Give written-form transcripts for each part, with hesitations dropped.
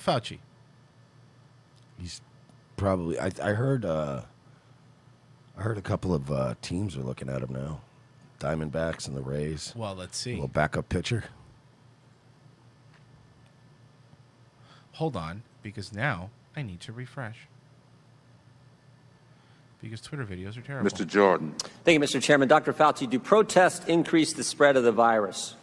Fauci? He's probably. I heard. I heard a couple of teams are looking at him now. Diamondbacks and the Rays. Well, let's see. A little backup pitcher. Hold on, because now I need to refresh. Because Twitter videos are terrible. Mr. Jordan. Thank you, Mr. Chairman. Dr. Fauci, do protests increase the spread of the virus?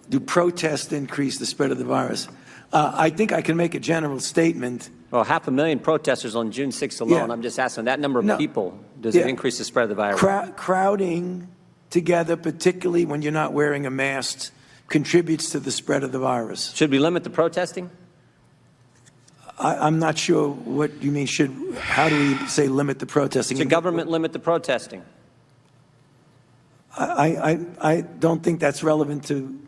Do protests increase the spread of the virus? I think I can make a general statement. Well, 500,000 protesters on June 6th alone. Yeah. I'm just asking that number of people, does it increase the spread of the virus? Crowding together, particularly when you're not wearing a mask, contributes to the spread of the virus. Should we limit the protesting? I'm not sure what you mean. How do we say limit the protesting? Should government limit the protesting? I don't think that's relevant to.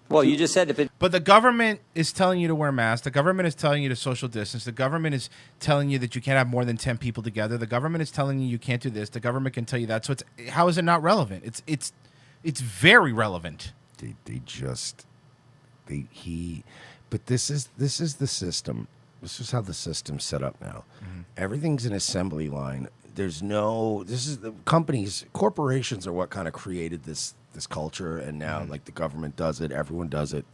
Well, you just said if it. But the government is telling you to wear masks. The government is telling you to social distance. The government is telling you that you can't have more than 10 people together. The government is telling you can't do this. The government can tell you that. So how is it not relevant? It's very relevant. But this is the system. This is how the system's set up now. Mm-hmm. Everything's an assembly line. This is the corporations are what kind of created this culture, and now like the government does it, everyone does it.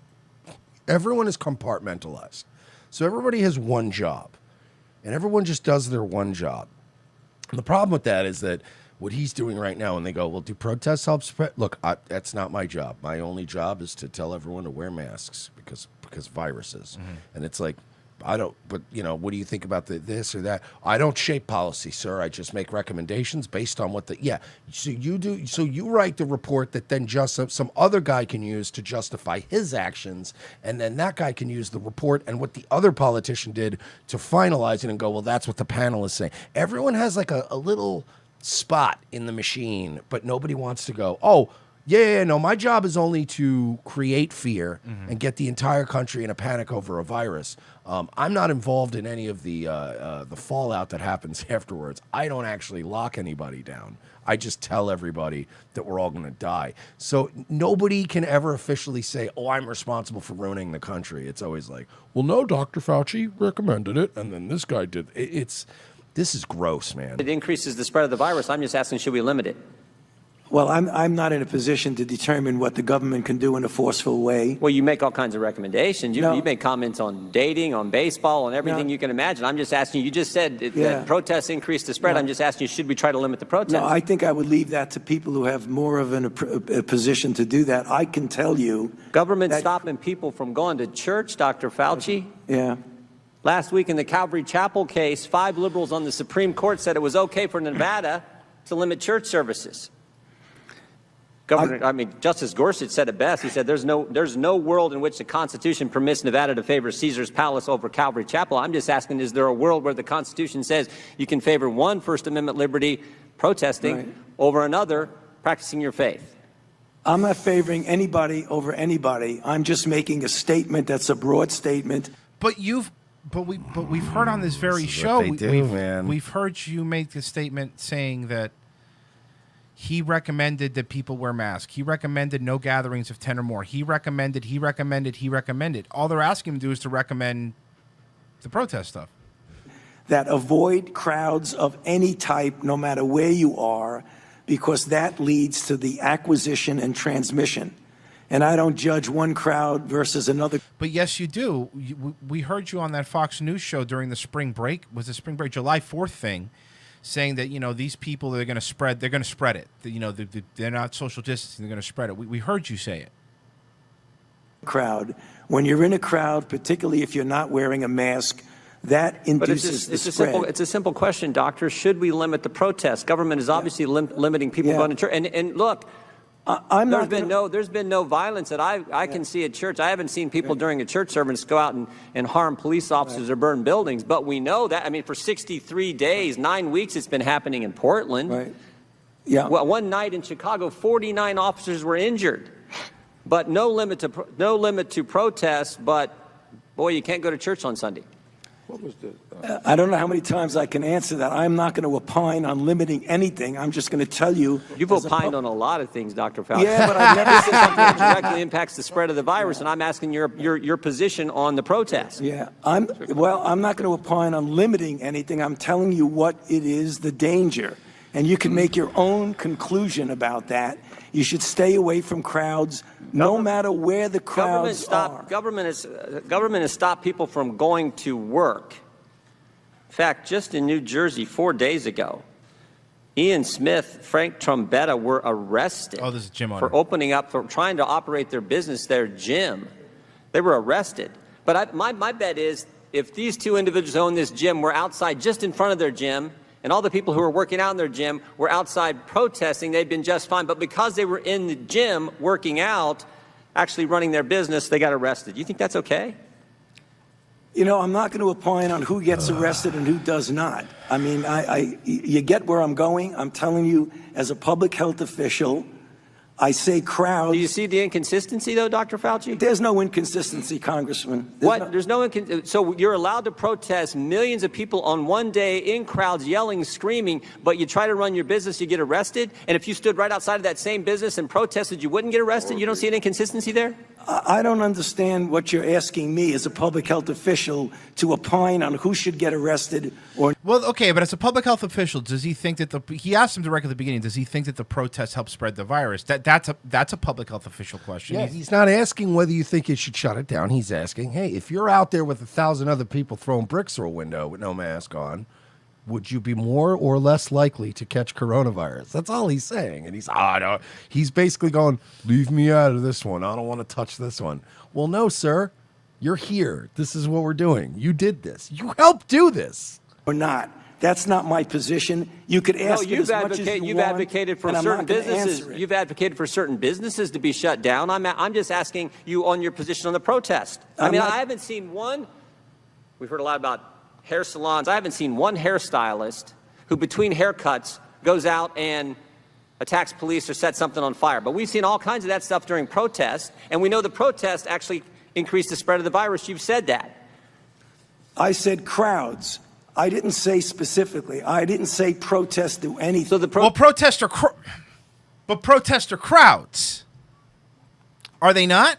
Everyone is compartmentalized. So everybody has one job, and everyone just does their one job. And the problem with that is that what he's doing right now, and they go, well, do protests help spread? Look, that's not my job. My only job is to tell everyone to wear masks because viruses. Mm-hmm. And it's like, but what do you think about this or that? I don't shape policy, sir. I just make recommendations based on what so you do. So you write the report that then just some other guy can use to justify his actions. And then that guy can use the report and what the other politician did to finalize it and go, well, that's what the panel is saying. Everyone has like a little spot in the machine, but nobody wants to go, oh, no, my job is only to create fear and get the entire country in a panic over a virus. I'm not involved in any of the fallout that happens afterwards. I don't actually lock anybody down. I just tell everybody that we're all going to die. So nobody can ever officially say, oh, I'm responsible for ruining the country. It's always like, well, no, Dr. Fauci recommended it, and then this guy did. This is gross, man. It increases the spread of the virus. I'm just asking, should we limit it? Well, I'm not in a position to determine what the government can do in a forceful way. Well, you make all kinds of recommendations. You make comments on dating, on baseball, on everything you can imagine. I'm just asking you. You just said that protests increase the spread. I'm just asking you, should we try to limit the protests? No, I think I would leave that to people who have more of a position to do that. I can tell you. Government stopping people from going to church, Dr. Fauci? Yeah. Last week in the Calvary Chapel case, 5 liberals on the Supreme Court said it was okay for Nevada to limit church services. Justice Gorsuch said it best. He said there's no world in which the Constitution permits Nevada to favor Caesar's Palace over Calvary Chapel. I'm just asking, is there a world where the Constitution says you can favor one First Amendment liberty, protesting, over another, practicing your faith? I'm not favoring anybody over anybody. I'm just making a statement that's a broad statement. But we've heard on this very show, we've heard you make a statement saying that he recommended that people wear masks. He recommended no gatherings of 10 or more. He recommended. All they're asking him to do is to recommend the protest stuff. That avoid crowds of any type, no matter where you are, because that leads to the acquisition and transmission. And I don't judge one crowd versus another. But yes, you do. We heard you on that Fox News show during the spring break. Was the spring break July 4th thing? Saying that, these people, they're going to spread it. They're not social distancing, they're going to spread it. We heard you say it. Crowd. When you're in a crowd, particularly if you're not wearing a mask, that induces the spread. It's a simple question, Doctor. Should we limit the protest? Government is obviously limiting people going to church. And look, there's been no violence that I can see at church. I haven't seen people during a church service go out and harm police officers or burn buildings. But we know that, for 63 days, 9 weeks, it's been happening in Portland. Right. Yeah. Well, one night in Chicago, 49 officers were injured. But no limit to protests. But boy, you can't go to church on Sunday. I don't know how many times I can answer that. I'm not going to opine on limiting anything. I'm just going to tell you. You've opined on a lot of things, Dr. Fauci. Yeah, but I've never said something that directly impacts the spread of the virus, and I'm asking your position on the protest. Yeah, I'm not going to opine on limiting anything. I'm telling you what it is, the danger. And you can make your own conclusion about that. You should stay away from crowds, no matter where the crowds are. Government has stopped people from going to work. In fact, just in New Jersey 4 days ago, Ian Smith, Frank Trombetta were arrested for trying to operate their business, their gym. They were arrested. But my bet is if these two individuals who own this gym were outside just in front of their gym, and all the people who were working out in their gym were outside protesting, they'd been just fine. But because they were in the gym working out, actually running their business, they got arrested. You think that's okay? You know, I'm not going to opine on who gets arrested and who does not. I mean, you get where I'm going. I'm telling you, as a public health official, I say crowds. Do you see the inconsistency, though, Dr. Fauci? There's no inconsistency, Congressman. So you're allowed to protest millions of people on one day in crowds yelling, screaming, but you try to run your business, you get arrested? And if you stood right outside of that same business and protested, you wouldn't get arrested? You don't see an inconsistency there? I don't understand what you're asking me as a public health official to opine on who should get arrested or. Well, okay, but as a public health official, does he think that he asked him directly at the beginning, does he think that the protests help spread the virus? That's a public health official question. Yeah, he's not asking whether you think you should shut it down. He's asking, hey, if you're out there with 1,000 other people throwing bricks through a window with no mask on, would you be more or less likely to catch coronavirus? That's all he's saying. And he's basically going, leave me out of this one. I don't want to touch this one. Well, no, sir. You're here. This is what we're doing. You did this. You helped do this. Or not. That's not my position. You could ask it as much as you you've want, advocated for and I'm certain not gonna businesses. answer it. You've advocated for certain businesses to be shut down. I'm just asking you on your position on the protest. I haven't seen one. We've heard a lot about hair salons. I haven't seen one hairstylist who, between haircuts, goes out and attacks police or sets something on fire. But we've seen all kinds of that stuff during protests, and we know the protest actually increased the spread of the virus. You've said that. I said crowds. I didn't say specifically. I didn't say protests do anything. So protests are crowds. Are they not?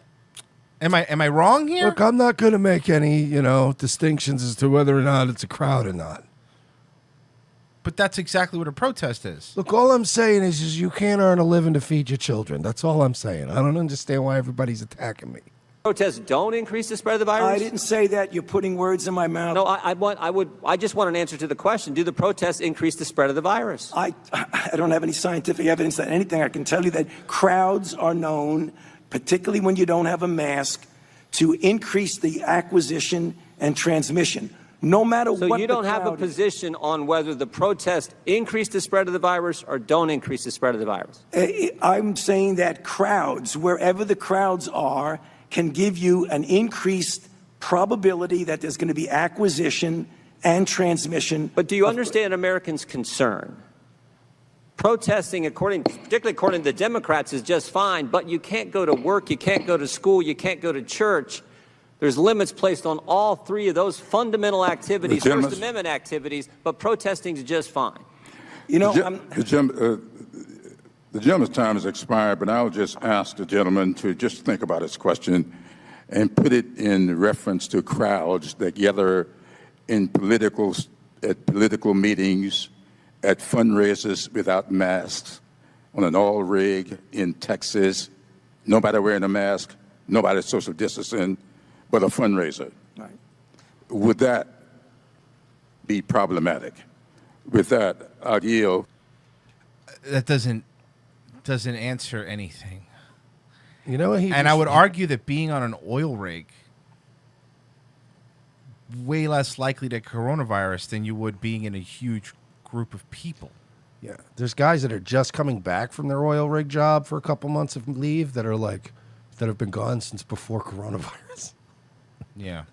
Am I wrong here? Look, I'm not going to make any, distinctions as to whether or not it's a crowd or not. But that's exactly what a protest is. Look, all I'm saying is you can't earn a living to feed your children. That's all I'm saying. I don't understand why everybody's attacking me. Protests don't increase the spread of the virus? I didn't say that. You're putting words in my mouth. No, I just want an answer to the question. Do the protests increase the spread of the virus? I don't have any scientific evidence that anything. I can tell you that crowds are known, particularly when you don't have a mask, to increase the acquisition and transmission. No matter what the crowd is. So you don't have a position on whether the protests increase the spread of the virus or don't increase the spread of the virus? I'm saying that crowds, wherever the crowds are, can give you an increased probability that there's going to be acquisition and transmission. But do you understand Americans' concern? Protesting, particularly according to the Democrats, is just fine, but you can't go to work, you can't go to school, you can't go to church. There's limits placed on all three of those fundamental activities, First Amendment activities, but protesting is just fine. The gentleman's time has expired, but I'll just ask the gentleman to just think about his question and put it in reference to crowds that gather at political meetings, at fundraisers without masks, on an oil rig in Texas, nobody wearing a mask, nobody social distancing, but a fundraiser. Right. Would that be problematic? With that, I'll yield. That doesn't answer anything. And I would argue that being on an oil rig way less likely to coronavirus than you would being in a huge group of people. Yeah, there's guys that are just coming back from their oil rig job for a couple months of leave that have been gone since before coronavirus. Yeah.